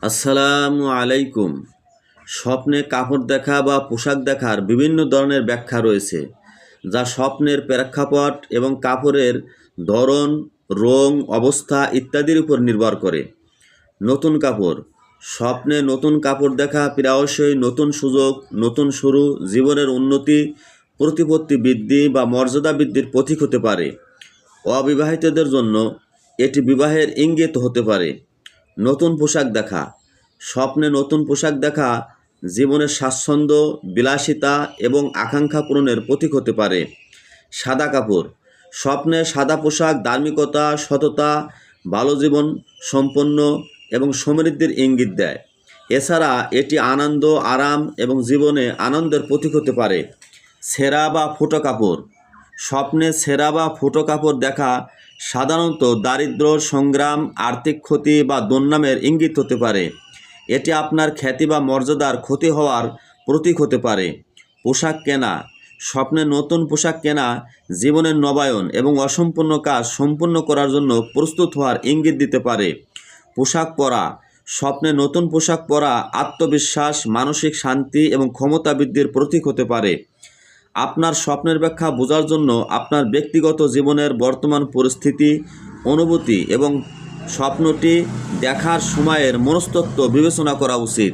আসসালামু আলাইকুম। স্বপ্নে কাপড় দেখা বা পোশাক দেখার বিভিন্ন ধরনের ব্যাখ্যা রয়েছে, যা স্বপ্নের প্রেক্ষাপট এবং কাপড়ের ধরন, রং, অবস্থা ইত্যাদির উপর নির্ভর করে। নতুন কাপড়। স্বপ্নে নতুন কাপড় দেখা প্রায়শই নতুন সুযোগ, নতুন শুরু, জীবনের উন্নতি, প্রতিপত্তি বৃদ্ধি বা মর্যাদা বৃদ্ধির প্রতীক হতে পারে। অবিবাহিতদের জন্য এটি বিবাহের ইঙ্গিত হতে পারে। নতুন পোশাক দেখা। স্বপ্নে নতুন পোশাক দেখা জীবনের স্বাচ্ছন্দ্য, বিলাসিতা এবং আকাঙ্ক্ষা পূরণের প্রতীক হতে পারে। সাদা কাপড়। স্বপ্নে সাদা পোশাক ধার্মিকতা, সততা, ভালো জীবন সম্পন্ন এবং সমৃদ্ধির ইঙ্গিত দেয়। এছাড়া এটি আনন্দ, আরাম এবং জীবনে আনন্দের প্রতীক হতে পারে। ছেঁড়া বা ফুটো কাপড়। স্বপ্নে ছেঁড়া বা ফুটো কাপড় দেখা সাধারণত দারিদ্র্য, সংগ্রাম, আর্থিক ক্ষতি বা দুর্নামের ইঙ্গিত হতে পারে। এটি আপনার খ্যাতি বা মর্যাদার ক্ষতি হওয়ার প্রতীক হতে পারে। পোশাক কেনা। স্বপ্নে নতুন পোশাক কেনা জীবনের নবায়ন এবং অসম্পূর্ণ কাজ সম্পূর্ণ করার জন্য প্রস্তুত হওয়ার ইঙ্গিত দিতে পারে। পোশাক পরা। স্বপ্নে নতুন পোশাক পরা আত্মবিশ্বাস, মানসিক শান্তি এবং ক্ষমতা বৃদ্ধির প্রতীক হতে পারে। আপনার স্বপ্নের ব্যাখ্যা বোঝার জন্য আপনার ব্যক্তিগত জীবনের বর্তমান পরিস্থিতি, অনুভূতি এবং স্বপ্নটি দেখার সময়ের মনস্তত্ত্ব বিবেচনা করা উচিত।